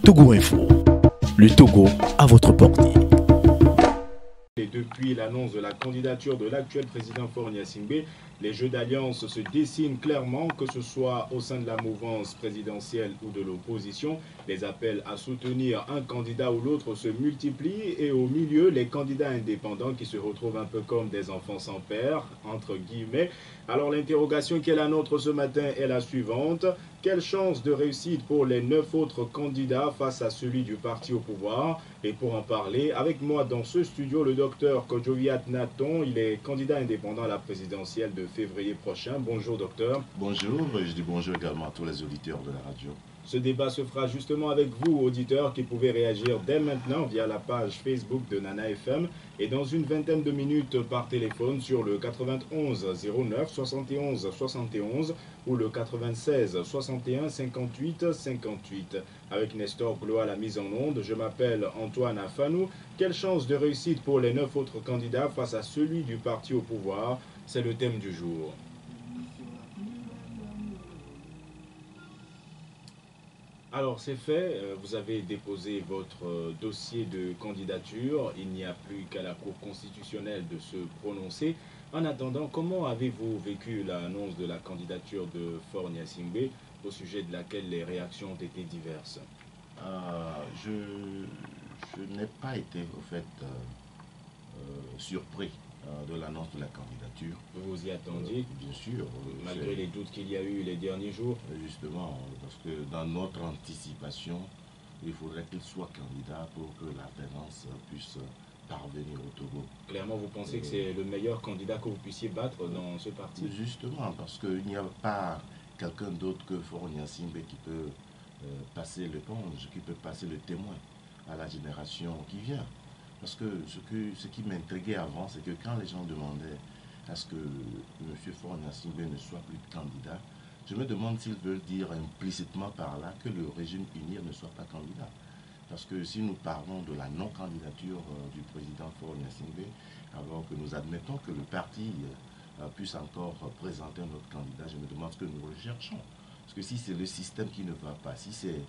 Togo Info, le Togo à votre portée. Et depuis l'annonce de la candidature de l'actuel président Faure Gnassingbé, les jeux d'alliance se dessinent clairement, que ce soit au sein de la mouvance présidentielle ou de l'opposition. Les appels à soutenir un candidat ou l'autre se multiplient et au milieu, les candidats indépendants qui se retrouvent un peu comme des enfants sans père, entre guillemets. Alors l'interrogation qui est la nôtre ce matin est la suivante. Quelle chance de réussite pour les 9 autres candidats face à celui du parti au pouvoir? Et pour en parler, avec moi dans ce studio, le docteur Kodjoviat Naton. Il est candidat indépendant à la présidentielle de février prochain. Bonjour docteur. Bonjour, je dis bonjour également à tous les auditeurs de la radio. Ce débat se fera justement avec vous, auditeurs, qui pouvez réagir dès maintenant via la page Facebook de Nana FM et dans une vingtaine de minutes par téléphone sur le 91 09 71 71 ou le 96 61 58 58. Avec Nestor Glo à la mise en onde, je m'appelle Antoine Afanou. Quelle chance de réussite pour les 9 autres candidats face à celui du parti au pouvoir? C'est le thème du jour. Alors c'est fait, vous avez déposé votre dossier de candidature, il n'y a plus qu'à la Cour constitutionnelle de se prononcer. En attendant, comment avez-vous vécu l'annonce de la candidature de Faure Gnassingbé, au sujet de laquelle les réactions ont été diverses? Je n'ai pas été au fait surpris de l'annonce de la candidature. Vous vous y attendiez? Bien sûr. Malgré les doutes qu'il y a eu les derniers jours? Justement, parce que dans notre anticipation, il faudrait qu'il soit candidat pour que l'alternance puisse parvenir au Togo. Clairement, vous pensez que c'est le meilleur candidat que vous puissiez battre dans ce parti? Justement, parce qu'il n'y a pas quelqu'un d'autre que Faure Gnassingbé qui peut passer l'éponge, qui peut passer le témoin à la génération qui vient. Parce que ce qui m'intriguait avant, c'est que quand les gens demandaient à ce que M. Faure Gnassingbé ne soit plus candidat, je me demande s'ils veulent dire implicitement par là que le régime UNIR ne soit pas candidat. Parce que si nous parlons de la non-candidature du président Faure Gnassingbé, alors que nous admettons que le parti puisse encore présenter notre candidat, je me demande ce que nous recherchons. Parce que si c'est le système qui ne va pas, si c'est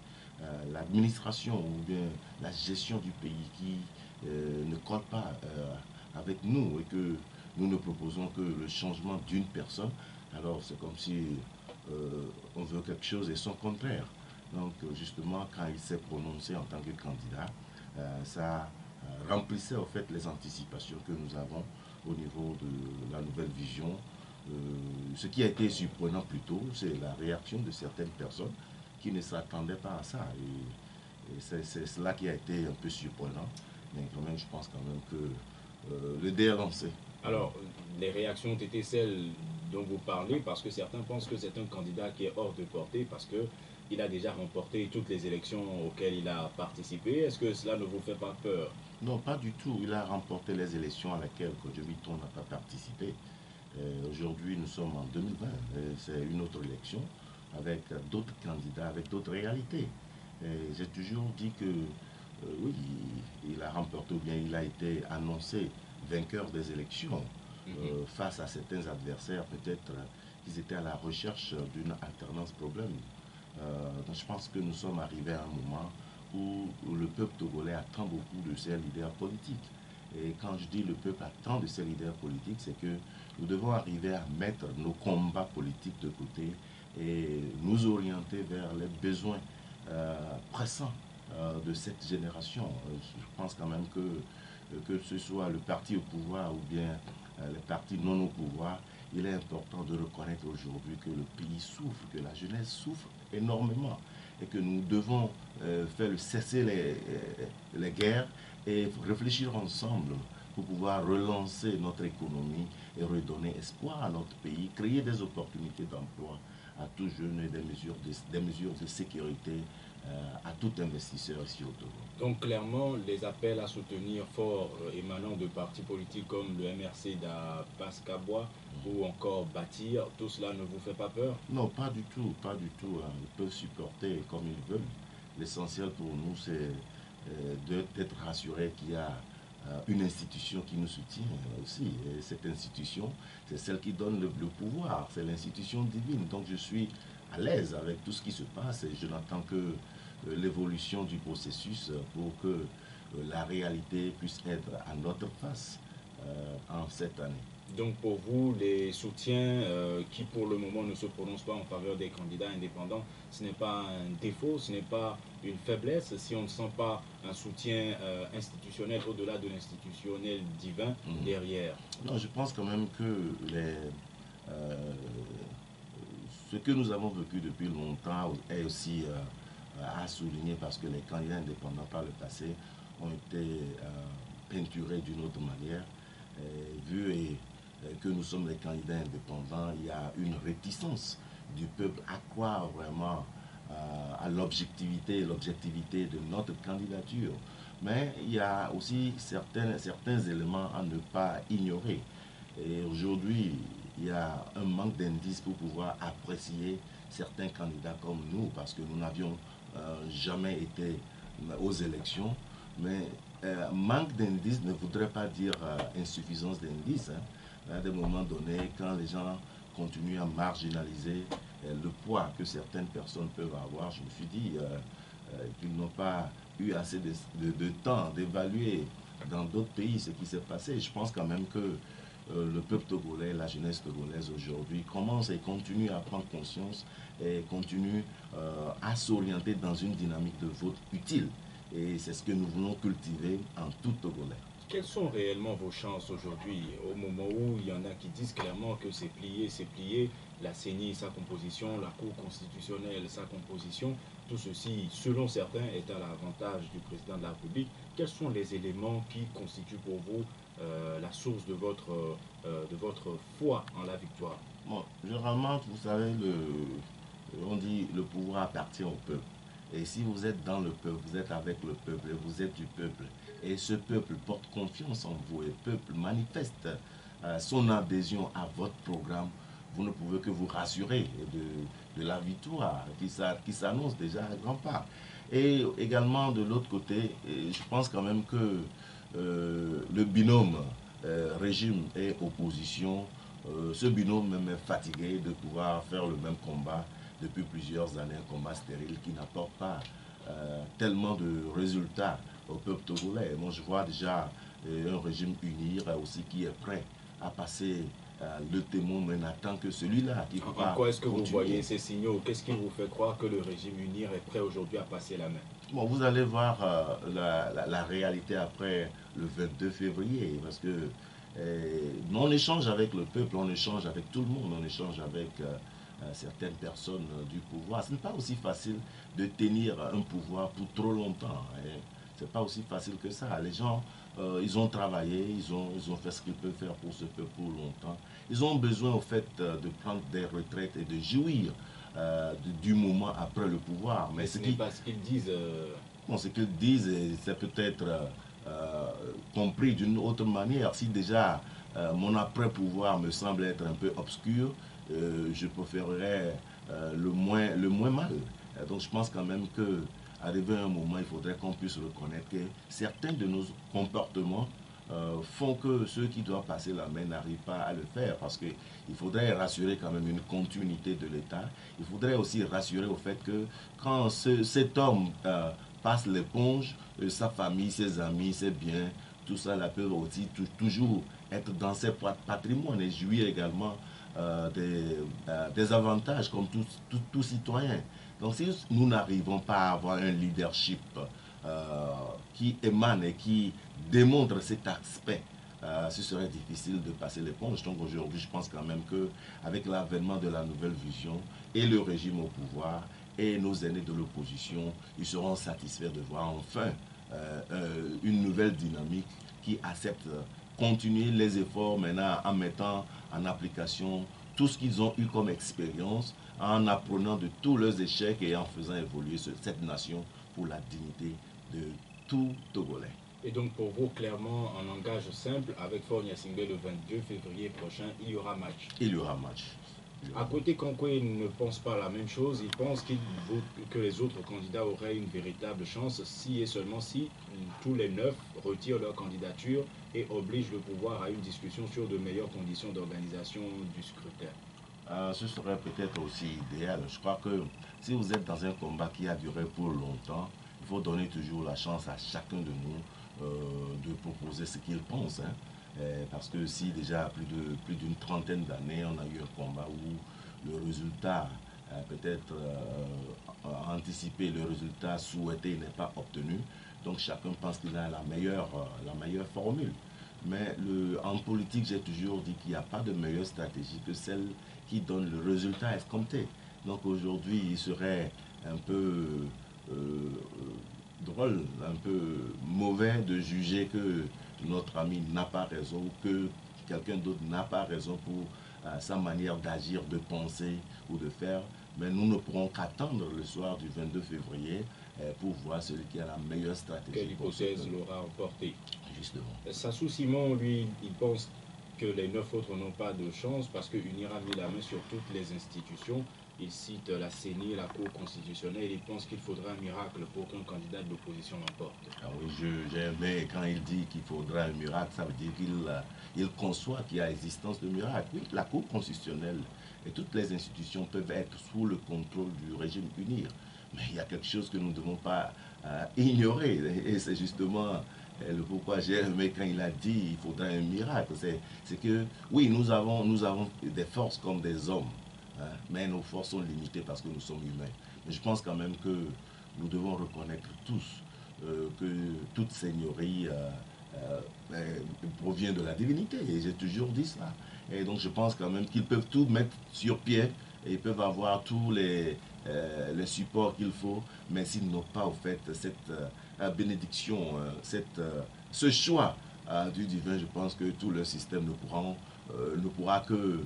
l'administration ou bien la gestion du pays qui ne colle pas avec nous et que nous ne proposons que le changement d'une personne, alors c'est comme si on veut quelque chose et son contraire. Donc justement, quand il s'est prononcé en tant que candidat, ça remplissait en fait les anticipations que nous avons au niveau de la nouvelle vision. Ce qui a été surprenant plutôt, c'est la réaction de certaines personnes qui ne s'attendaient pas à ça. Et c'est cela qui a été un peu surprenant. Mais quand même, je pense quand même que le dé est lancé. Alors, les réactions ont été celles dont vous parlez, parce que certains pensent que c'est un candidat qui est hors de portée, parce qu'il a déjà remporté toutes les élections auxquelles il a participé. Est-ce que cela ne vous fait pas peur? Non, pas du tout. Il a remporté les élections à laquelle Kodjoviton n'a pas participé. Aujourd'hui, nous sommes en 2020. C'est une autre élection avec d'autres candidats, avec d'autres réalités. J'ai toujours dit que oui, il a remporté ou bien il a été annoncé vainqueur des élections face à certains adversaires, peut-être qu'ils étaient à la recherche d'une alternance problème. Donc je pense que nous sommes arrivés à un moment où le peuple togolais attend beaucoup de ses leaders politiques. Et quand je dis le peuple attend de ses leaders politiques, c'est que nous devons arriver à mettre nos combats politiques de côté et nous orienter vers les besoins pressants de cette génération. Je pense quand même que ce soit le parti au pouvoir ou bien les partis non au pouvoir, il est important de reconnaître aujourd'hui que le pays souffre, que la jeunesse souffre énormément et que nous devons faire cesser les guerres et réfléchir ensemble pour pouvoir relancer notre économie et redonner espoir à notre pays, créer des opportunités d'emploi à tous jeunes et des mesures de sécurité à tout investisseur ici au Togo. Donc clairement, les appels à soutenir Faure émanant de partis politiques comme le MRC d'Apaskabois ou encore Bâtir, tout cela ne vous fait pas peur? Non, pas du tout, pas du tout. Ils peuvent supporter comme ils veulent. L'essentiel pour nous, c'est d'être rassurés qu'il y a une institution qui nous soutient aussi. Et cette institution, c'est celle qui donne le pouvoir, c'est l'institution divine. Donc je suis à l'aise avec tout ce qui se passe et je n'attends que l'évolution du processus pour que la réalité puisse être à notre face en cette année. Donc pour vous, les soutiens qui pour le moment ne se prononcent pas en faveur des candidats indépendants, ce n'est pas un défaut, ce n'est pas une faiblesse si on ne sent pas un soutien institutionnel au-delà de l'institutionnel divin derrière. Non, je pense quand même que ce que nous avons vécu depuis longtemps est aussi à souligner parce que les candidats indépendants par le passé ont été peinturés d'une autre manière. Vu que nous sommes des candidats indépendants, il y a une réticence du peuple à croire vraiment à l'objectivité de notre candidature. Mais il y a aussi certains éléments à ne pas ignorer. Et aujourd'hui, il y a un manque d'indices pour pouvoir apprécier certains candidats comme nous, parce que nous n'avions jamais été aux élections. Mais manque d'indices ne voudrait pas dire insuffisance d'indices. Hein. À des moments donnés, quand les gens continuent à marginaliser le poids que certaines personnes peuvent avoir, je me suis dit qu'ils n'ont pas eu assez de temps d'évaluer dans d'autres pays ce qui s'est passé. Je pense quand même que le peuple togolais, la jeunesse togolaise aujourd'hui commence et continue à prendre conscience et continue à s'orienter dans une dynamique de vote utile. Et c'est ce que nous voulons cultiver en tout Togolais. Quelles sont réellement vos chances aujourd'hui, au moment où il y en a qui disent clairement que c'est plié, la CENI, sa composition, la Cour constitutionnelle, sa composition, tout ceci, selon certains, est à l'avantage du président de la République. Quels sont les éléments qui constituent pour vous la source de votre foi en la victoire? Bon, généralement, vous savez, on dit le pouvoir appartient au peuple. Et si vous êtes dans le peuple, vous êtes avec le peuple, et vous êtes du peuple, et ce peuple porte confiance en vous, et le peuple manifeste son adhésion à votre programme, vous ne pouvez que vous rassurer de la victoire qui s'annonce déjà à grands pas. Et également, de l'autre côté, je pense quand même que le binôme régime et opposition, ce binôme même est fatigué de pouvoir faire le même combat depuis plusieurs années, un combat stérile qui n'apporte pas tellement de résultats au peuple togolais. Moi, je vois déjà un régime unir aussi qui est prêt à passer le témoin, mais n'attend que celui-là qui va. En quoi est-ce que vous voyez ces signaux? Qu'est-ce qui vous fait croire que le régime unir est prêt aujourd'hui à passer la main? Bon, vous allez voir la réalité après le 22 février, parce que on échange avec le peuple, on échange avec tout le monde, on échange avec certaines personnes du pouvoir. Ce n'est pas aussi facile de tenir un pouvoir pour trop longtemps. Hein. Ce n'est pas aussi facile que ça. Les gens, ils ont travaillé, ils ont fait ce qu'ils peuvent faire pour ce peuple pour longtemps. Ils ont besoin, au fait, de prendre des retraites et de jouir du moment après le pouvoir. Mais ce n'est pas ce qu'ils disent. Bon, ce qu'ils disent, c'est peut-être compris d'une autre manière. Si déjà mon après-pouvoir me semble être un peu obscur, je préférerais le moins mal. Donc je pense quand même que arrivé à un moment, il faudrait qu'on puisse reconnaître que certains de nos comportements font que ceux qui doivent passer la main n'arrivent pas à le faire, parce qu'il faudrait rassurer quand même une continuité de l'État. Il faudrait aussi rassurer au fait que quand cet homme passe l'éponge, sa famille, ses amis, ses biens, tout ça là, peut aussi toujours être dans ses patrimoines et jouir également des avantages comme tout citoyen. Donc si nous n'arrivons pas à avoir un leadership qui émane et qui démontre cet aspect, ce serait difficile de passer l'éponge. Donc aujourd'hui, je pense quand même qu'avec l'avènement de la nouvelle vision et le régime au pouvoir et nos aînés de l'opposition, ils seront satisfaits de voir enfin une nouvelle dynamique qui accepte continuer les efforts maintenant en mettant en application tout ce qu'ils ont eu comme expérience, en apprenant de tous leurs échecs et en faisant évoluer cette nation pour la dignité de tout Togolais. Et donc pour vous, clairement, en langage simple, avec Faure Gnassingbé le 22 février prochain, il y aura match. Il y aura match. À côté, Konkoué ne pense pas la même chose. Il pense que les autres candidats auraient une véritable chance si et seulement si tous les 9 retirent leur candidature et obligent le pouvoir à une discussion sur de meilleures conditions d'organisation du scrutin. Ce serait peut-être aussi idéal. Je crois que si vous êtes dans un combat qui a duré pour longtemps, il faut donner toujours la chance à chacun de nous de proposer ce qu'il pense. Hein. Parce que si déjà plus d'une trentaine d'années, on a eu un combat où le résultat, peut-être anticipé, le résultat souhaité n'est pas obtenu, donc chacun pense qu'il a la meilleure formule. Mais en politique, j'ai toujours dit qu'il n'y a pas de meilleure stratégie que celle qui donne le résultat escompté. Donc aujourd'hui, il serait un peu drôle, un peu mauvais de juger que notre ami n'a pas raison ou que quelqu'un d'autre n'a pas raison pour sa manière d'agir, de penser ou de faire. Mais nous ne pourrons qu'attendre le soir du 22 février pour voir celui qui a la meilleure stratégie. Quelle hypothèse l'aura emporté? Justement. Sassou Simon, lui, il pense que les 9 autres n'ont pas de chance parce qu'UNIR a mis la main sur toutes les institutions. Il cite la CENI, la Cour constitutionnelle. Il pense qu'il faudra un miracle pour qu'un candidat de l'opposition l'emporte. Ah oui, j'ai aimé quand il dit qu'il faudra un miracle, ça veut dire qu'il conçoit qu'il y a existence de miracle. Oui, la Cour constitutionnelle et toutes les institutions peuvent être sous le contrôle du régime UNIR. Mais il y a quelque chose que nous ne devons pas ignorer. Et c'est justement le pourquoi j'ai aimé quand il a dit qu'il faudra un miracle. C'est que, oui, nous avons des forces comme des hommes. Hein, mais nos forces sont limitées parce que nous sommes humains. Mais je pense quand même que nous devons reconnaître tous que toute seigneurie provient de la divinité. Et j'ai toujours dit ça. Et donc je pense quand même qu'ils peuvent tout mettre sur pied et ils peuvent avoir tous les supports qu'il faut, mais s'ils n'ont pas au fait cette bénédiction, ce choix du divin, je pense que tout le système ne pourra que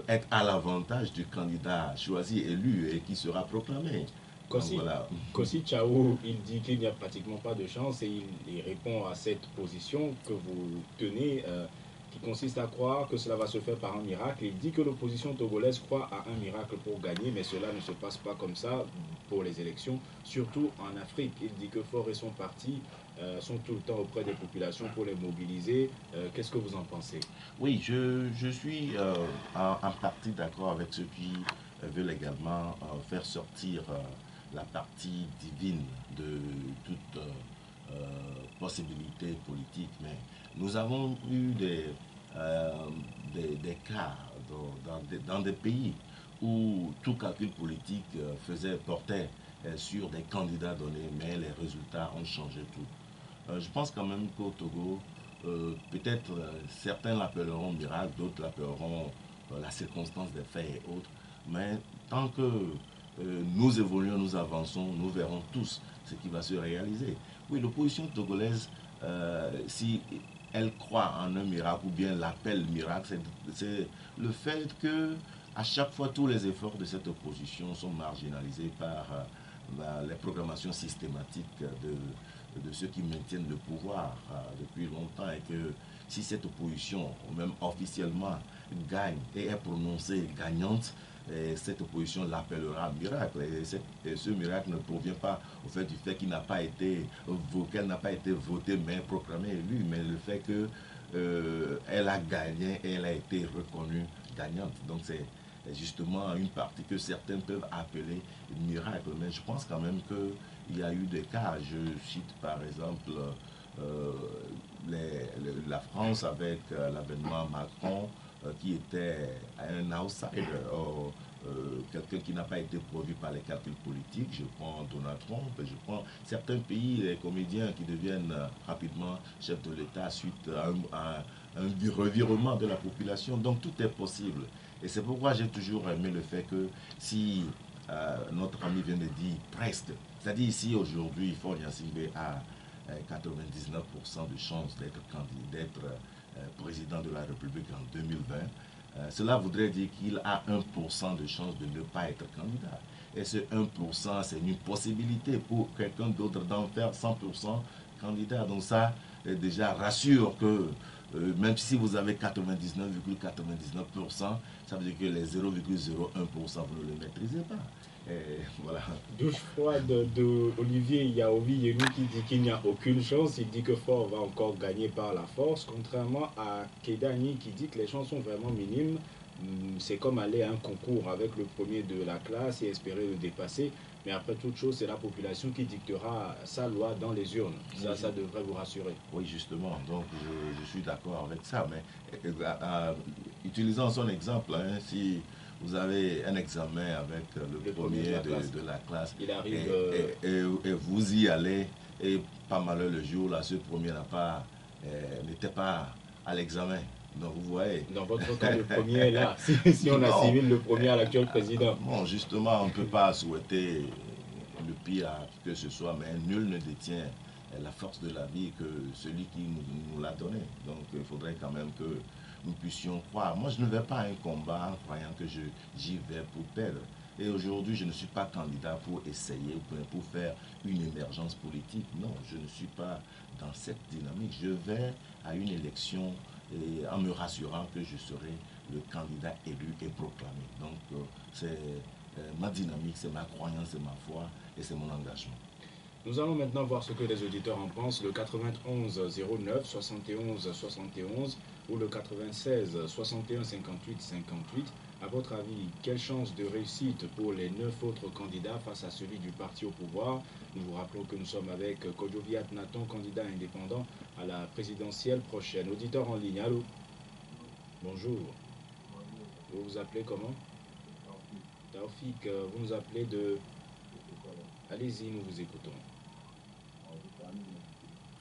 être à l'avantage du candidat choisi, élu et qui sera proclamé. Kossi Tchao, il dit qu'il n'y a pratiquement pas de chance et il répond à cette position que vous tenez, qui consiste à croire que cela va se faire par un miracle. Il dit que l'opposition togolaise croit à un miracle pour gagner, mais cela ne se passe pas comme ça pour les élections, surtout en Afrique. Il dit que Faure et son parti sont tout le temps auprès des populations pour les mobiliser. Qu'est-ce que vous en pensez? Oui, je suis en partie d'accord avec ceux qui veulent également faire sortir la partie divine de toute possibilité politique. Mais nous avons eu des cas dans des pays où tout calcul politique portait sur des candidats donnés, mais les résultats ont changé tout. Je pense quand même qu'au Togo, peut-être certains l'appelleront miracle, d'autres l'appelleront la circonstance des faits et autres, mais tant que nous évoluons, nous avançons, nous verrons tous ce qui va se réaliser. Oui, l'opposition togolaise, si elle croit en un miracle ou bien l'appelle miracle, c'est le fait que à chaque fois tous les efforts de cette opposition sont marginalisés par les programmations systématiques de ceux qui maintiennent le pouvoir depuis longtemps, et que si cette opposition, même officiellement, gagne et est prononcée gagnante, et cette opposition l'appellera miracle. Et ce miracle ne provient pas au fait du fait qu'il n'a pas été qu'elle n'a pas été votée mais proclamée élue, mais le fait qu'elle a gagné et elle a été reconnue gagnante. Donc c'est justement une partie que certains peuvent appeler miracle. Mais je pense quand même qu'il y a eu des cas. Je cite par exemple la France avec l'avènement Macron, qui était un outsider, quelqu'un qui n'a pas été produit par les calculs politiques. Je prends Donald Trump, je prends certains pays, les comédiens qui deviennent rapidement chefs de l'État suite à un revirement de la population. Donc tout est possible. Et c'est pourquoi j'ai toujours aimé le fait que si notre ami vient de dire presque, c'est-à-dire ici aujourd'hui, Faure Gnassingbé a 99% de chances d'être président de la République en 2020. Cela voudrait dire qu'il a 1% de chance de ne pas être candidat. Et ce 1%, c'est une possibilité pour quelqu'un d'autre d'en faire 100% candidat. Donc ça, déjà, rassure que même si vous avez 99,99%, ça veut dire que les 0,01%, vous ne le maîtrisez pas. Et voilà. Douche froide de Olivier Yaovi Yenou qui dit qu'il n'y a aucune chance. Il dit que Faure va encore gagner par la force, contrairement à Kedani qui dit que les chances sont vraiment minimes. c'est comme aller à un concours avec le premier de la classe et espérer le dépasser. Mais après toute chose, c'est la population qui dictera sa loi dans les urnes. Ça devrait vous rassurer. Oui, justement. Donc, je suis d'accord avec ça. Mais utilisant son exemple, hein, si vous avez un examen avec le premier de la classe il arrive, et vous y allez, et pas malheur le jour, là, ce premier n'était pas à l'examen. Donc, vous voyez. Dans votre cas, le premier est là. Si on assimile le premier à l'actuel président. Bon, justement, on ne peut pas souhaiter le pire à qui que ce soit, mais nul ne détient la force de la vie que celui qui nous l'a donné. Donc, il faudrait quand même que nous puissions croire. Moi, je ne vais pas à un combat en croyant que j'y vais pour perdre. Et aujourd'hui, je ne suis pas candidat pour essayer ou pour faire une émergence politique. Non, je ne suis pas dans cette dynamique. Je vais à une élection et en me rassurant que je serai le candidat élu et proclamé. Donc, c'est ma dynamique, c'est ma croyance, c'est ma foi et c'est mon engagement. Nous allons maintenant voir ce que les auditeurs en pensent. Le 91 09 71 71 ou le 96 61 58 58. À votre avis, quelle chance de réussite pour les 9 autres candidats face à celui du parti au pouvoir? Nous vous rappelons que nous sommes avec Kodjoviat Nathan, candidat indépendant à la présidentielle prochaine. Auditeur en ligne, allô? Bonjour. Vous vous appelez comment? Taoufik, vous nous appelez de... Allez-y, nous vous écoutons.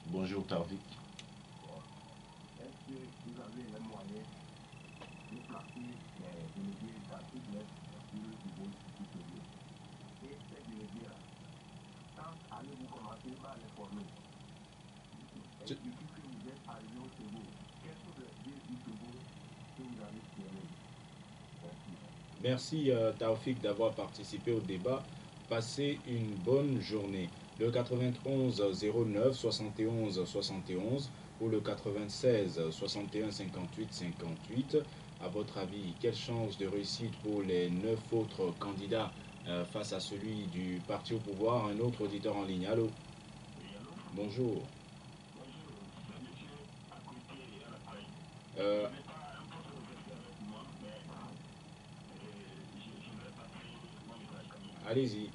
Bonjour Taoufik. Est-ce que vous avez les moyens de placer les délégués d'articles sur le niveau supérieur? Et ces délégués-là, quand allez-vous commencer par les former? Depuis que vous êtes arrivé au Togo, quels sont les lieux du Togo que vous avez formés? Merci Taoufik d'avoir participé au débat. Passez une bonne journée. Le 91 09 71 71 ou le 96 61 58 58. À votre avis, quelle chance de réussite pour les 9 autres candidats face à celui du parti au pouvoir? Un autre auditeur en ligne. Allô? Bonjour. Allez-y.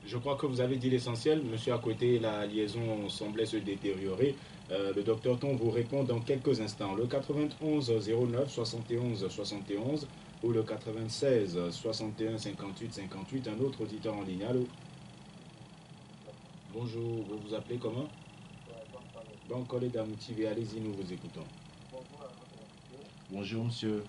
Je crois que vous avez dit l'essentiel. Monsieur à côté, la liaison semblait se détériorer. Le docteur Ton vous répond dans quelques instants. Le 91 09 71 71 ou le 96 61 58 58. Un autre auditeur en ligne. Allô? Bonjour, vous vous appelez comment? Bankole Damoutive, allez-y, nous vous écoutons. Bonjour monsieur.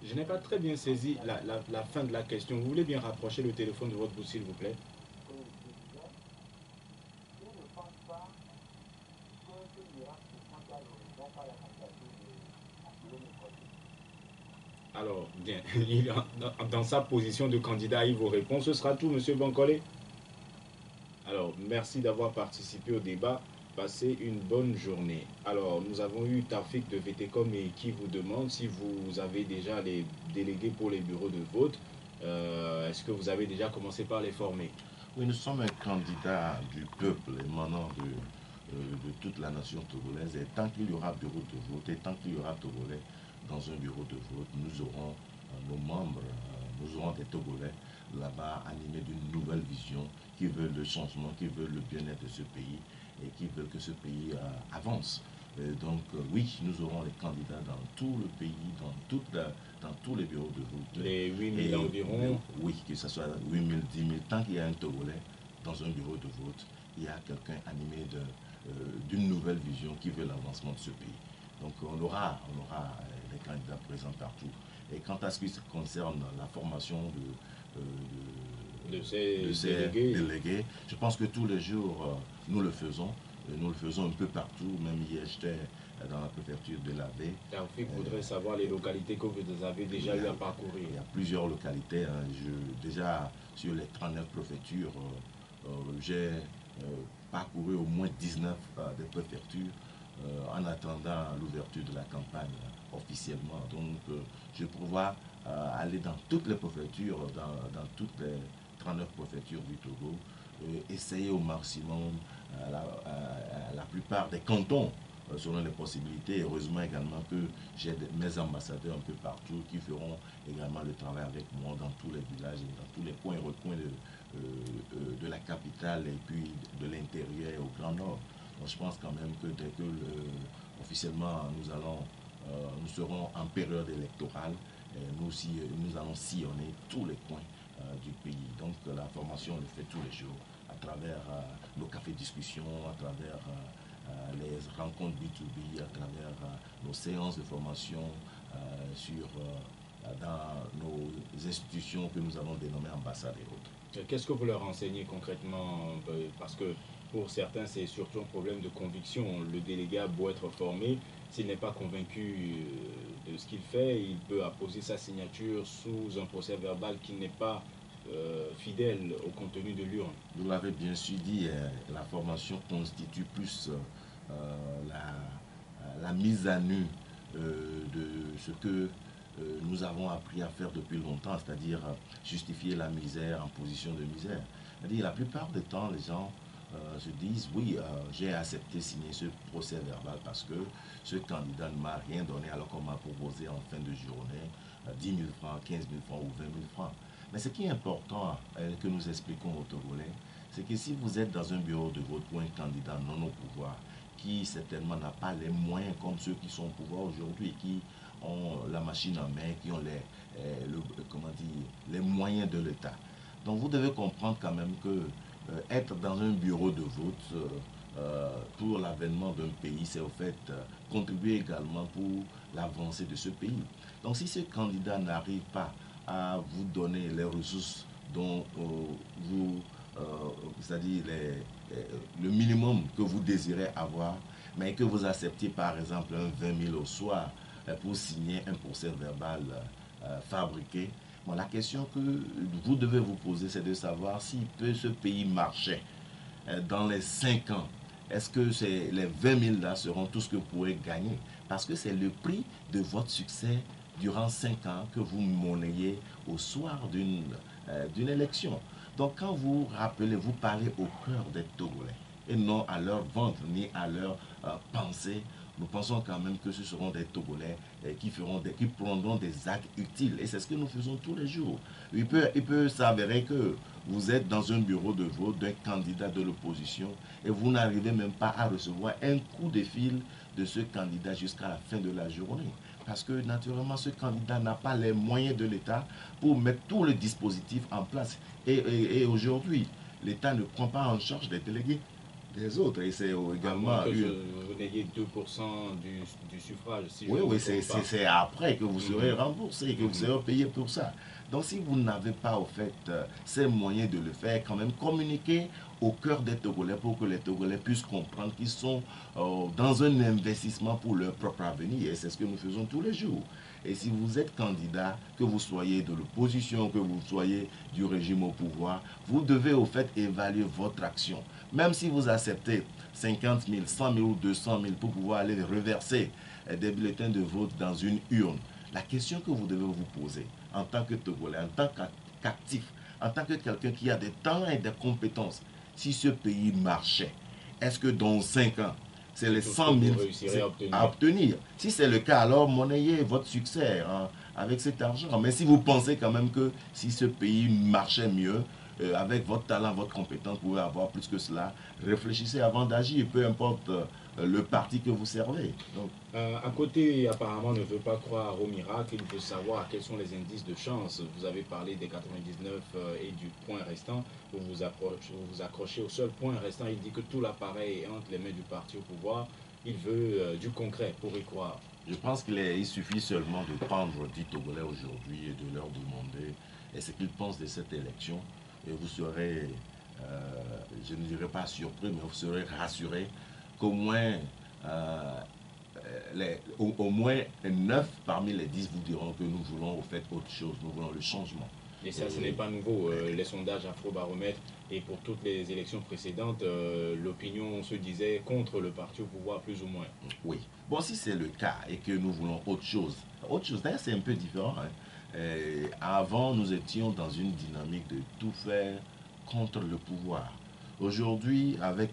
Je n'ai pas très bien saisi la fin de la question. Vous voulez bien rapprocher le téléphone de votre bouche, s'il vous plaît? Alors, bien, dans sa position de candidat, il vous répond. Ce sera tout, monsieur Bankole. Alors, merci d'avoir participé au débat. Passez une bonne journée. Alors, nous avons eu Taoufik de VTCOM et qui vous demande si vous avez déjà les délégués pour les bureaux de vote. Est-ce que vous avez déjà commencé par les former? Oui, nous sommes un candidat du peuple émanant de toute la nation togolaise. Et tant qu'il y aura bureau de vote et tant qu'il y aura Togolais dans un bureau de vote, nous aurons nos membres nous aurons des Togolais là-bas animés d'une nouvelle vision, qui veulent le changement, qui veulent le bien-être de ce pays et qui veulent que ce pays avance. Donc oui, nous aurons les candidats dans tout le pays, dans tous les bureaux de vote. Les 8 000 environ. Oui, que ce soit 8 000, 10 000, tant qu'il y a un Togolais dans un bureau de vote, il y a quelqu'un animé d'une nouvelle vision qui veut l'avancement de ce pays. Donc on aura des candidats présents partout. Et quant à ce qui concerne la formation de ces délégués, je pense que tous les jours, nous le faisons. Nous le faisons un peu partout. Même hier, j'étais dans la préfecture de la baie. Taoufik voudrait savoir les localités que vous avez déjà eu à parcourir. Il y a plusieurs localités. Hein. Déjà, sur les 39 préfectures, j'ai parcouru au moins 19 des préfectures en attendant l'ouverture de la campagne officiellement. Donc, je prévois aller dans toutes les préfectures, dans toutes les 39 préfectures du Togo, essayer au maximum la plupart des cantons selon les possibilités. Heureusement également que j'ai mes ambassadeurs un peu partout qui feront également le travail avec moi dans tous les villages et dans tous les coins et recoins de la capitale et puis de l'intérieur et au Grand Nord. Donc je pense quand même que dès que officiellement nous serons en période électorale, nous aussi nous allons sillonner tous les coins du pays. Donc la formation on le fait tous les jours à travers nos cafés discussions, à travers les rencontres B2B, à travers nos séances de formation dans nos institutions que nous allons dénommer ambassades et autres. Qu'est-ce que vous leur enseignez concrètement? Parce que pour certains, c'est surtout un problème de conviction. Le délégué a beau être formé, s'il n'est pas convaincu de ce qu'il fait, il peut apposer sa signature sous un procès verbal qui n'est pas fidèle au contenu de l'urne. Vous l'avez bien su dit, la formation constitue plus la mise à nu de ce que nous avons appris à faire depuis longtemps, c'est-à-dire justifier la misère en position de misère. C'est-à-dire la plupart du temps, les gens se disent, oui, j'ai accepté signer ce procès verbal parce que ce candidat ne m'a rien donné alors qu'on m'a proposé en fin de journée 10 000 francs, 15 000 francs ou 20 000 francs. Mais ce qui est important que nous expliquons aux Togolais, c'est que si vous êtes dans un bureau de vote pour un candidat non au pouvoir, qui certainement n'a pas les moyens comme ceux qui sont au pouvoir aujourd'hui, qui ont la machine en main, qui ont les moyens de l'État. Donc vous devez comprendre quand même que être dans un bureau de vote pour l'avènement d'un pays, c'est au fait contribuer également pour l'avancée de ce pays. Donc si ce candidat n'arrive pas à vous donner les ressources dont c'est-à-dire le minimum que vous désirez avoir, mais que vous acceptiez par exemple un 20 000 au soir pour signer un procès verbal fabriqué. Bon, la question que vous devez vous poser, c'est de savoir si ce pays marchait dans les 5 ans. Est-ce que les 20 000 là seront tout ce que vous pourrez gagner? Parce que c'est le prix de votre succès durant 5 ans que vous monnayez au soir d'une élection. Donc quand vous rappelez, vous parlez au cœur des Togolais et non à leur ventre ni à leur pensée. Nous pensons quand même que ce seront des Togolais qui prendront des actes utiles. Et c'est ce que nous faisons tous les jours. Il peut s'avérer que vous êtes dans un bureau de vote d'un candidat de l'opposition et vous n'arrivez même pas à recevoir un coup de fil de ce candidat jusqu'à la fin de la journée. Parce que naturellement, ce candidat n'a pas les moyens de l'État pour mettre tout le dispositif en place. Et aujourd'hui, l'État ne prend pas en charge les délégués des autres. Et c'est également... vous n'ayez 2% du suffrage. Si oui, c'est après que vous serez remboursé, que vous serez payé pour ça. Donc si vous n'avez pas au fait ces moyens de le faire, quand même communiquer au cœur des Togolais pour que les Togolais puissent comprendre qu'ils sont dans un investissement pour leur propre avenir. Et c'est ce que nous faisons tous les jours. Et si vous êtes candidat, que vous soyez de l'opposition, que vous soyez du régime au pouvoir, vous devez au fait évaluer votre action. Même si vous acceptez 50 000, 100 000 ou 200 000 pour pouvoir aller reverser des bulletins de vote dans une urne, la question que vous devez vous poser en tant que Togolais, en tant qu'actif, en tant que quelqu'un qui a des talents et des compétences, si ce pays marchait, est-ce que dans 5 ans, c'est les 100 000 à obtenir? Si c'est le cas, alors monnayez votre succès avec cet argent. Mais si vous pensez quand même que si ce pays marchait mieux, avec votre talent, votre compétence, vous pouvez avoir plus que cela, réfléchissez avant d'agir, peu importe le parti que vous servez. Donc, À côté, apparemment, ne veut pas croire au miracle. Il veut savoir quels sont les indices de chance. Vous avez parlé des 99 et du point restant. Vous vous accrochez au seul point restant. Il dit que tout l'appareil est entre les mains du parti au pouvoir. Il veut du concret pour y croire. je pense qu'il suffit seulement de prendre 10 Togolais aujourd'hui et de leur demander ce qu'ils pensent de cette élection. Et vous serez, je ne dirais pas surpris, mais vous serez rassuré qu'au moins, au moins 9 parmi les 10 vous diront que nous voulons au fait autre chose, nous voulons le changement. Et ça, ce n'est pas nouveau. Les sondages Afrobaromètre et pour toutes les élections précédentes, l'opinion se disait contre le parti au pouvoir, plus ou moins. Oui. Bon, si c'est le cas et que nous voulons autre chose, d'ailleurs, c'est un peu différent. Hein. Avant, nous étions dans une dynamique de tout faire contre le pouvoir. Aujourd'hui, avec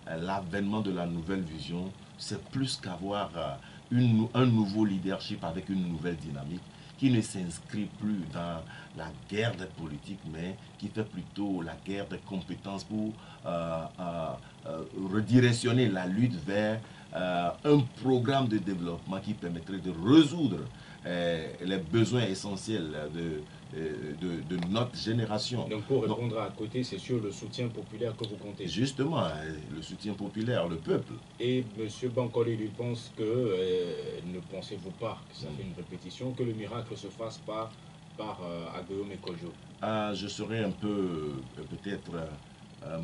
l'avènement de la nouvelle vision, c'est plus qu'avoir un nouveau leadership avec une nouvelle dynamique qui ne s'inscrit plus dans la guerre des politiques, mais qui fait plutôt la guerre des compétences pour redirectionner la lutte vers un programme de développement qui permettrait de résoudre les besoins essentiels de notre génération. Donc pour répondre à côté, c'est sur le soutien populaire que vous comptez. Justement, le soutien populaire, le peuple. Et M. Bankole lui pense que, ne pensez-vous pas, que ça fait une répétition, que le miracle se fasse pas par Aguillaume et Kojo? Je serais un peu, peut-être,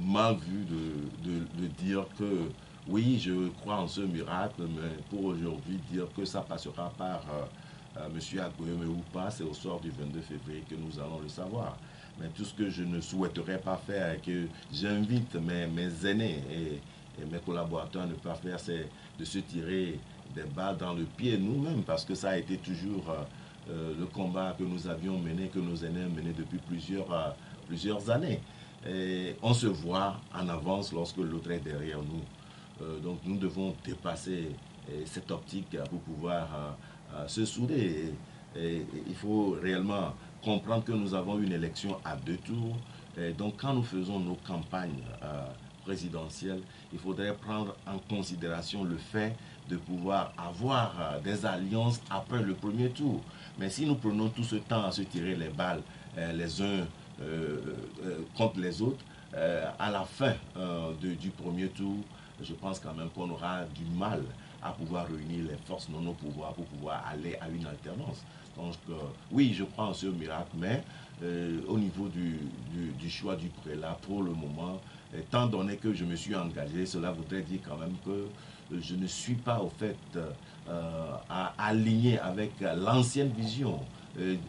mal vu de dire que oui, je crois en ce miracle, mais pour aujourd'hui, dire que ça passera par M. Aguillaume ou pas, c'est au soir du 22 février que nous allons le savoir. Mais tout ce que je ne souhaiterais pas faire et que j'invite mes aînés et mes collaborateurs à ne pas faire, c'est de se tirer des balles dans le pied nous-mêmes, parce que ça a été toujours le combat que nous avions mené, que nos aînés ont mené depuis plusieurs années. Et on se voit en avance lorsque l'autre est derrière nous. Donc nous devons dépasser cette optique pour pouvoir se souder. Et il faut réellement comprendre que nous avons une élection à 2 tours. Et donc quand nous faisons nos campagnes présidentielles, il faudrait prendre en considération le fait de pouvoir avoir des alliances après le premier tour. Mais si nous prenons tout ce temps à se tirer les balles les uns contre les autres, à la fin du premier tour, je pense quand même qu'on aura du mal à pouvoir réunir les forces non au pouvoir pour pouvoir aller à une alternance. Donc oui, je crois en ce miracle, mais au niveau du choix du prélat, pour le moment, étant donné que je me suis engagé, cela voudrait dire quand même que je ne suis pas au fait aligné avec l'ancienne vision.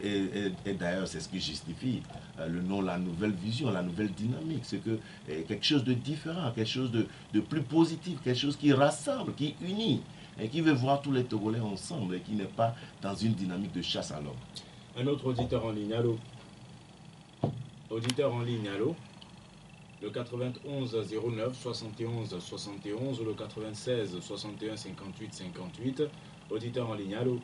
Et d'ailleurs, c'est ce qui justifie le nom, la nouvelle vision, la nouvelle dynamique. C'est que quelque chose de différent, quelque chose de plus positif, quelque chose qui rassemble, qui unit, et qui veut voir tous les Togolais ensemble et qui n'est pas dans une dynamique de chasse à l'homme. Un autre auditeur en ligne, allô? Auditeur en ligne, allô? Le 91 09 71 71 ou le 96 61 58 58. Auditeur en ligne, allô?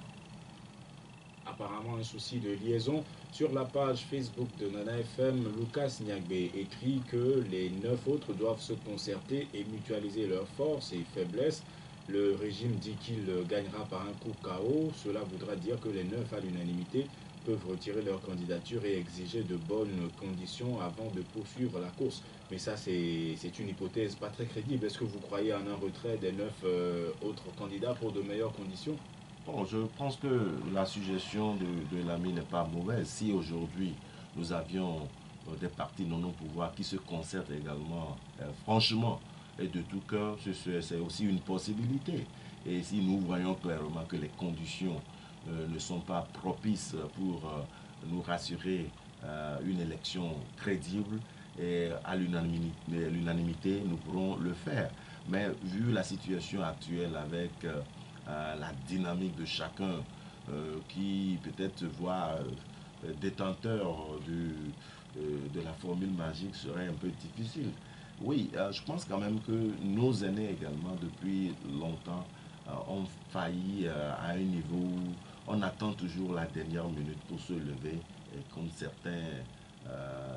Apparemment un souci de liaison. Sur la page Facebook de Nana FM, Lucas Niagbe écrit que les 9 autres doivent se concerter et mutualiser leurs forces et faiblesses. Le régime dit qu'il gagnera par un coup KO. Cela voudra dire que les 9 à l'unanimité peuvent retirer leur candidature et exiger de bonnes conditions avant de poursuivre la course. Mais ça, c'est une hypothèse pas très crédible. Est-ce que vous croyez en un retrait des 9 autres candidats pour de meilleures conditions? Bon, je pense que la suggestion de l'ami n'est pas mauvaise. Si aujourd'hui nous avions des partis non au pouvoir qui se concertent également, franchement et de tout cœur, c'est aussi une possibilité. Et si nous voyons clairement que les conditions ne sont pas propices pour nous rassurer une élection crédible et à l'unanimité, nous pourrons le faire. Mais vu la situation actuelle avec la dynamique de chacun qui peut-être voit détenteur de la formule magique serait un peu difficile. Oui, je pense quand même que nos aînés également depuis longtemps ont failli à un niveau on attend toujours la dernière minute pour se lever contre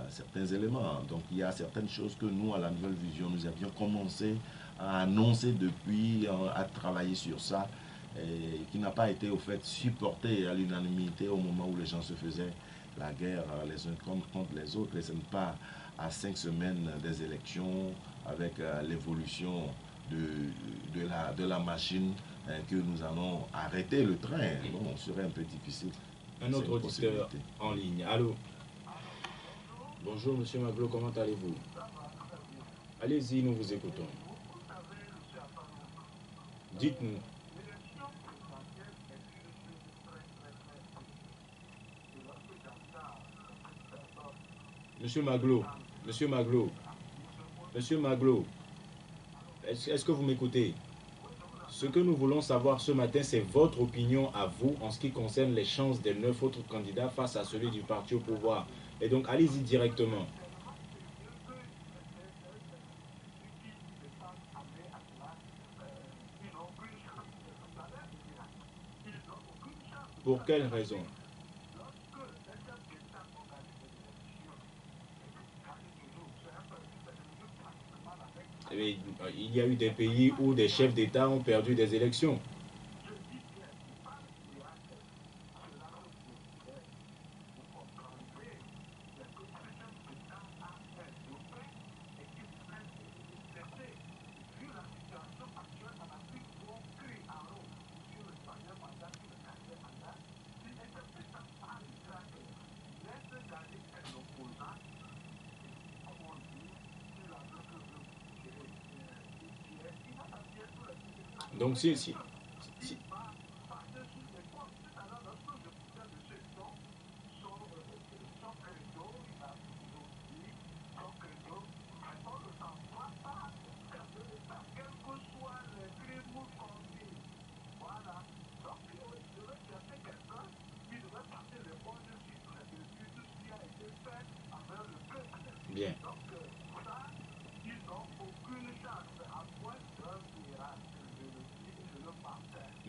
certains éléments. Donc il y a certaines choses que nous, à la Nouvelle Vision, nous avions commencé à annoncer depuis, à travailler sur ça, et qui n'a pas été au fait supporté à l'unanimité au moment où les gens se faisaient la guerre les uns contre les autres. Et ce n'est pas à 5 semaines des élections, avec l'évolution de la machine, que nous allons arrêter le train. Bon, ce serait un peu difficile. Un autre auditeur en ligne. Allô? Bonjour, monsieur Maglo, comment allez-vous? Allez-y, nous vous écoutons. Dites-nous. Monsieur Maglo, monsieur Maglo, monsieur Maglo, est-ce que vous m'écoutez? Ce que nous voulons savoir ce matin, c'est votre opinion à vous en ce qui concerne les chances des 9 autres candidats face à celui du parti au pouvoir. Et donc, allez-y directement. Pour quelle raison? Il y a eu des pays où des chefs d'État ont perdu des élections. Donc si bien.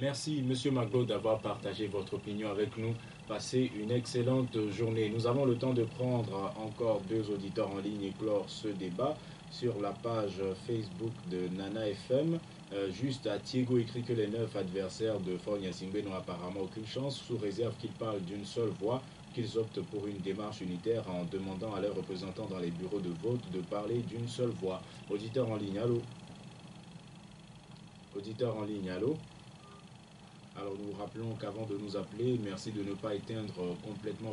Merci, monsieur Maglo, d'avoir partagé votre opinion avec nous. Passez une excellente journée. Nous avons le temps de prendre encore 2 auditeurs en ligne et clore ce débat sur la page Facebook de Nana FM. Juste à Thiego écrit que les 9 adversaires de Faure Gnassingbé n'ont apparemment aucune chance, sous réserve qu'ils parlent d'une seule voix, qu'ils optent pour une démarche unitaire en demandant à leurs représentants dans les bureaux de vote de parler d'une seule voix. Auditeur en ligne, allô? Auditeur en ligne, allô? Alors nous rappelons qu'avant de nous appeler, merci de ne pas éteindre complètement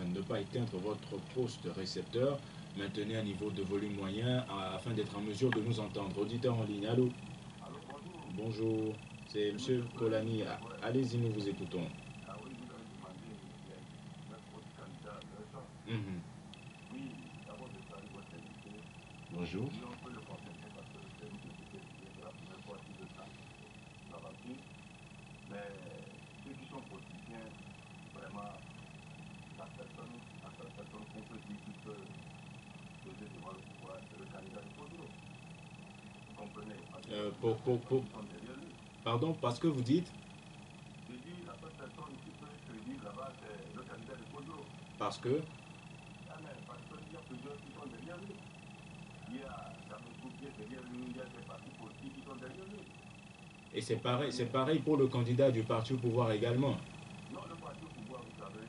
ne pas éteindre votre poste récepteur. Maintenez un niveau de volume moyen afin d'être en mesure de nous entendre. Auditeur en ligne, allô? Bonjour, c'est M. Kolani. Allez-y, nous vous écoutons. Bonjour. Mais ceux qui sont politiciens, vraiment, la personne qu'on peut dire qui peut peser devant le pouvoir, c'est le candidat de Kodro. Vous comprenez? Pardon, parce que vous dites? Je dis, la seule personne qui peut se dire là-bas, c'est le candidat de Kodro. Parce que? Parce qu'il y a plusieurs qui sont derrière lui. Il y a Damesou qui est derrière lui, il y a des partis politiques qui sont derrière lui. Et c'est pareil pour le candidat du parti au pouvoir également. Non, le parti au pouvoir, vous savez,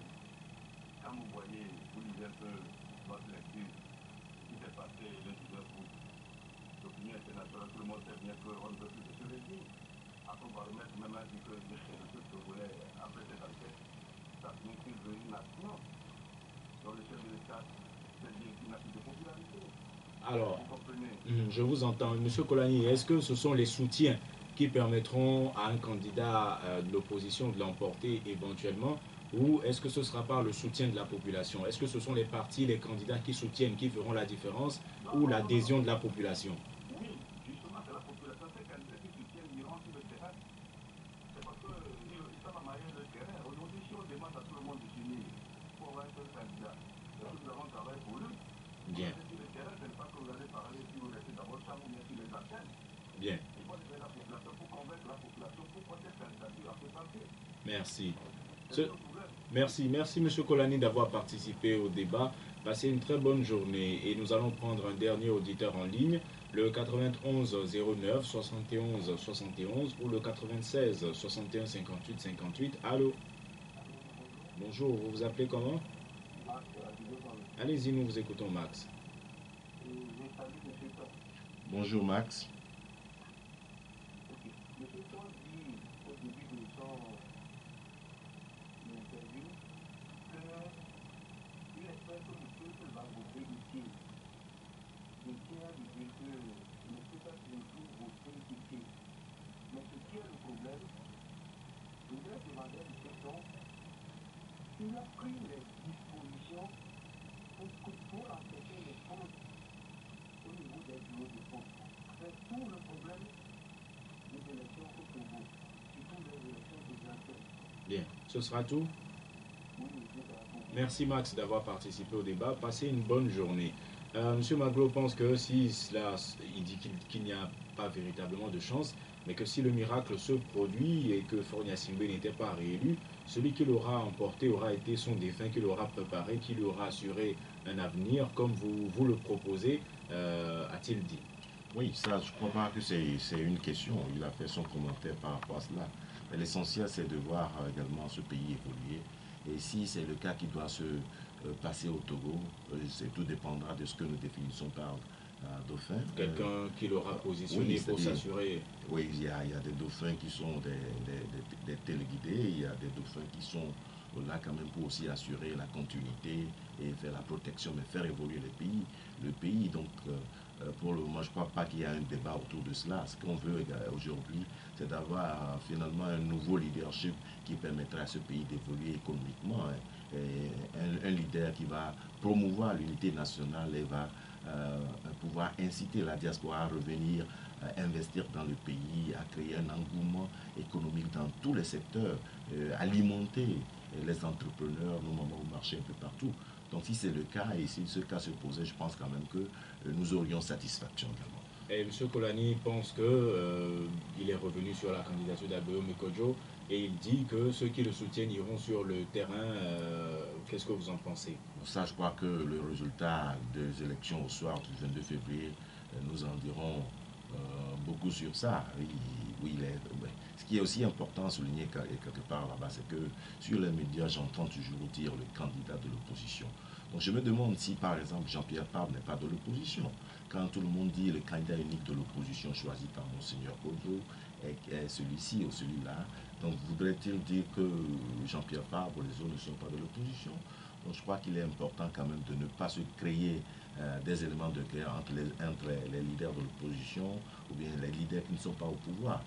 quand vous voyez, vous lisez un peu votre lecture, ce qui s'est passé le 19 août, l'opinion internationale, tout le monde sait bien qu'on ne peut plus de ce régime. Après, on va remettre même à dire que le chef de voulait, après cette enquête, ça signifie une nation. Donc le chef de l'État, c'est dire qu'il n'a plus de popularité. Alors, vous comprenez? Je vous entends. Monsieur Kolani, est-ce que ce sont les soutiens qui permettront à un candidat de l'opposition de l'emporter éventuellement, ou est-ce que ce sera par le soutien de la population? Est-ce que ce sont les partis, les candidats qui soutiennent, qui feront la différence, ou l'adhésion de la population? Oui, justement, c'est la population, ces candidats qui soutiennent iront sur le terrain. C'est parce qu'ils savent amailler le terrain. Aujourd'hui, si on demande à tout le monde de s'unir pour avoir un seul candidat, nous avons travaillé pour lui. Bien. Sur le terrain, ce n'est pas que vous allez parler si vous restez dans votre chambre ou bien sur les antennes. Bien. Il faut lever la population pour convaincre la population pourquoi cette candidature a fait passer. Merci. Ce- Merci, merci Monsieur Kolani d'avoir participé au débat. Passez une très bonne journée et nous allons prendre un dernier auditeur en ligne, le 91 09 71 71 ou le 96 61 58 58. Allô, bonjour, vous vous appelez comment? Allez-y, nous vous écoutons Max. Bonjour Max. Monsieur Tom dit au début de son interview qu'il espère que le peuple va voter ici. Je tiens à lui dire que le peuple a toujours voté ici. Mais ce qui est le problème, je voudrais demander à M. Tom s'il a pris les dispositions pour empêcher les fraudes au niveau des bureaux de vote. C'est tout le problème des élections au Togo, surtout les élections présidentielles. Bien, ce sera tout. Oui, c'est ça. Merci Max d'avoir participé au débat. Passez une bonne journée. Monsieur Maglo pense que si cela, il dit qu'il n'y a pas véritablement de chance, mais que si le miracle se produit et que Fornia Singbe n'était pas réélu, celui qui l'aura emporté aura été son défunt, qui l'aura préparé, qui lui aura assuré un avenir, comme vous le proposez, a-t-il dit. Oui, ça, je crois pas que c'est une question. Il a fait son commentaire par rapport à cela. Mais l'essentiel, c'est de voir également ce pays évoluer. Et si c'est le cas qui doit se passer au Togo, tout dépendra de ce que nous définissons par dauphin. Quelqu'un qui l'aura positionné oui, pour c'est-à-dire- s'assurer. Oui, il y a des dauphins qui sont des téléguidés, il y a des dauphins qui sont là quand même pour aussi assurer la continuité et faire la protection, mais faire évoluer le pays. Donc, pour le moment, je ne crois pas qu'il y ait un débat autour de cela. Ce qu'on veut aujourd'hui, c'est d'avoir finalement un nouveau leadership qui permettra à ce pays d'évoluer économiquement. Hein, et un leader qui va promouvoir l'unité nationale et va pouvoir inciter la diaspora à revenir investir dans le pays, à créer un engouement économique dans tous les secteurs, alimenter les entrepreneurs, nos moments au marché un peu partout. Donc si c'est le cas, et si ce cas se posait, je pense quand même que nous aurions satisfaction également. Et M. Kolani pense qu'il est revenu sur la candidature d'Abeo Mekodjo et il dit que ceux qui le soutiennent iront sur le terrain. Qu'est-ce que vous en pensez? Pour ça, je crois que le résultat des élections au soir du 22 février, nous en dirons beaucoup sur ça. Oui, ouais. Ce qui est aussi important à souligner quelque part là-bas, c'est que sur les médias, j'entends toujours dire le candidat de l'opposition. Donc je me demande si, par exemple, Jean-Pierre Fabre n'est pas de l'opposition. Quand tout le monde dit le candidat unique de l'opposition choisi par Monseigneur Kodjo est celui-ci ou celui-là, donc voudrait-il dire que Jean-Pierre Fabre ou les autres ne sont pas de l'opposition? Donc je crois qu'il est important quand même de ne pas se créer des éléments de guerre entre les leaders de l'opposition ou bien les leaders qui ne sont pas au pouvoir.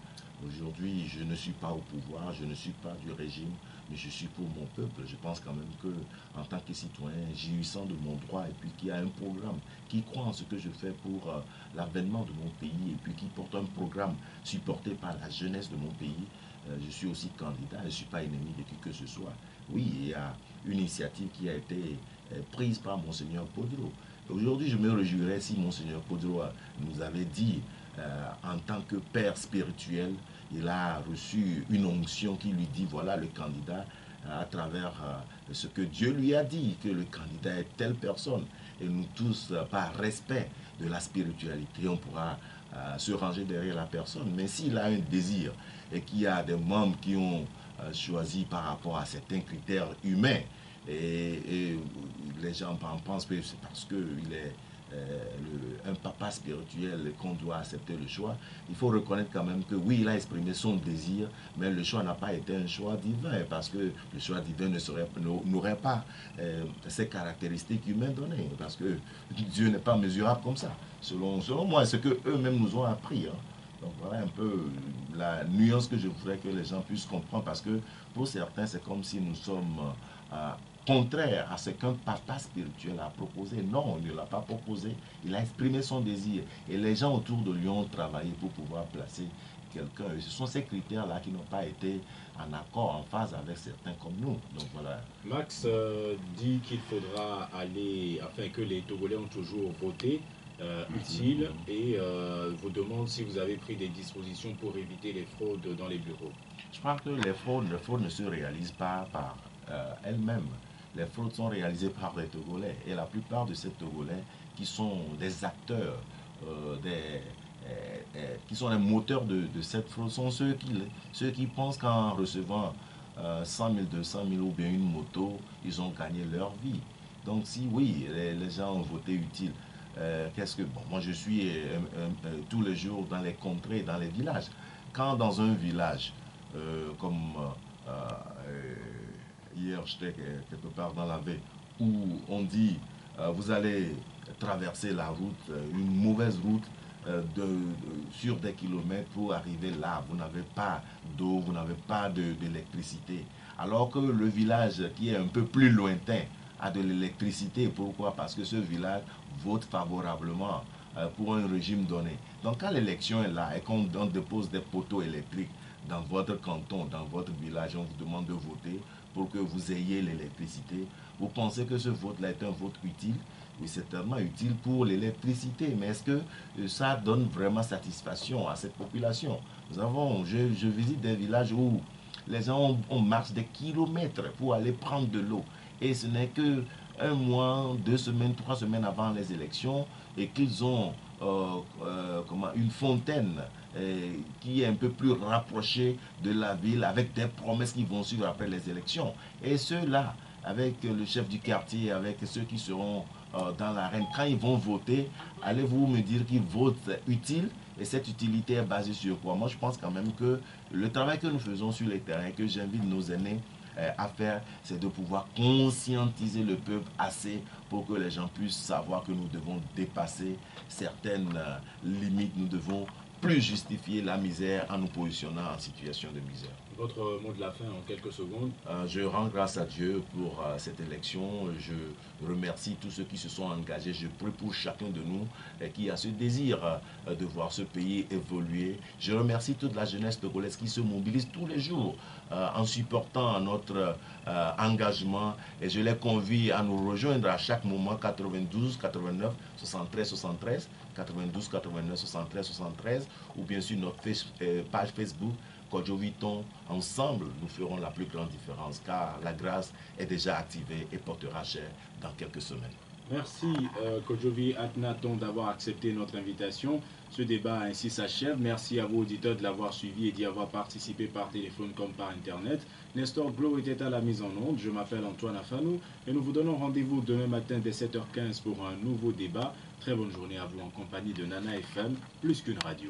Aujourd'hui, je ne suis pas au pouvoir, je ne suis pas du régime, mais je suis pour mon peuple. Je pense quand même que, en tant que citoyen, jouissant de mon droit et puis qui a un programme, qui croit en ce que je fais pour l'avènement de mon pays et puis qui porte un programme supporté par la jeunesse de mon pays, je suis aussi candidat, je ne suis pas ennemi de qui que ce soit. Oui, il y a une initiative qui a été prise par Monseigneur Podro. Aujourd'hui, je me réjouirais si Monseigneur Podro nous avait dit, en tant que père spirituel, il a reçu une onction qui lui dit, voilà le candidat, à travers ce que Dieu lui a dit, que le candidat est telle personne. Et nous tous, par respect de la spiritualité, on pourra se ranger derrière la personne. Mais s'il a un désir et qu'il y a des membres qui ont choisi par rapport à certains critères humains, et les gens pensent que c'est parce qu'il est un papa spirituel qu'on doit accepter le choix. Il faut reconnaître quand même que oui, il a exprimé son désir, mais le choix n'a pas été un choix divin, parce que le choix divin n'aurait pas ces caractéristiques humaines données, parce que Dieu n'est pas mesurable comme ça, selon moi, ce que eux-mêmes nous ont appris. Hein. Donc voilà un peu la nuance que je voudrais que les gens puissent comprendre, parce que pour certains, c'est comme si nous sommes contraire à ce qu'un papa spirituel a proposé. Non, il ne l'a pas proposé. Il a exprimé son désir. Et les gens autour de lui ont travaillé pour pouvoir placer quelqu'un. Ce sont ces critères-là qui n'ont pas été en accord, en phase avec certains comme nous. Donc voilà. Max dit qu'il faudra aller, afin que les Togolais ont toujours voté utile, et vous demande si vous avez pris des dispositions pour éviter les fraudes dans les bureaux. Je crois que les fraudes ne se réalisent pas par elles-mêmes. Les fraudes sont réalisées par les Togolais. Et la plupart de ces Togolais qui sont des acteurs, qui sont les moteurs de cette fraude, sont ceux qui pensent qu'en recevant 100 000, 200 000 ou bien une moto, ils ont gagné leur vie. Donc si oui, les gens ont voté utile, qu'est-ce que... Bon, moi je suis tous les jours dans les contrées, dans les villages. Quand dans un village, comme hier j'étais quelque part dans la baie, où on dit vous allez traverser la route, une mauvaise route, sur des kilomètres pour arriver là. Vous n'avez pas d'eau, vous n'avez pas d'électricité. Alors que le village qui est un peu plus lointain a de l'électricité. Pourquoi? Parce que ce village vote favorablement pour un régime donné. Donc quand l'élection est là et qu'on dépose des poteaux électriques dans votre canton, dans votre village, on vous demande de voter pour que vous ayez l'électricité. Vous pensez que ce vote-là est un vote utile? Oui, c'est tellement utile pour l'électricité, mais est-ce que ça donne vraiment satisfaction à cette population? Je visite des villages où les gens on marche des kilomètres pour aller prendre de l'eau. Et ce n'est que un mois, 2 semaines, 3 semaines avant les élections et qu'ils ont une fontaine qui est un peu plus rapprochée de la ville avec des promesses qui vont suivre après les élections. Et ceux-là, avec le chef du quartier, avec ceux qui seront dans l'arène, quand ils vont voter, allez-vous me dire qu'ils votent utile? Et cette utilité est basée sur quoi? Moi, je pense quand même que le travail que nous faisons sur les terrains, que j'invite nos aînés à faire, c'est de pouvoir conscientiser le peuple assez pour que les gens puissent savoir que nous devons dépasser certaines limites. Nous devons plus justifier la misère en nous positionnant en situation de misère. Votre mot de la fin en quelques secondes. Je rends grâce à Dieu pour cette élection. Je remercie tous ceux qui se sont engagés. Je prie pour chacun de nous qui a ce désir de voir ce pays évoluer. Je remercie toute la jeunesse togolaise qui se mobilise tous les jours en supportant notre engagement. Et je les convie à nous rejoindre à chaque moment 92 89 73 73 92 89 73 73 ou bien sûr notre page Facebook Kodjoviton. Ensemble, nous ferons la plus grande différence car la grâce est déjà activée et portera cher dans quelques semaines. Merci Kodjovi Akhenaton d'avoir accepté notre invitation. Ce débat ainsi s'achève. Merci à vous auditeurs de l'avoir suivi et d'y avoir participé par téléphone comme par internet. Nestor Glo était à la mise en onde. Je m'appelle Antoine Afanou et nous vous donnons rendez-vous demain matin dès 7h15 pour un nouveau débat. Très bonne journée à vous en compagnie de Nana FM, plus qu'une radio.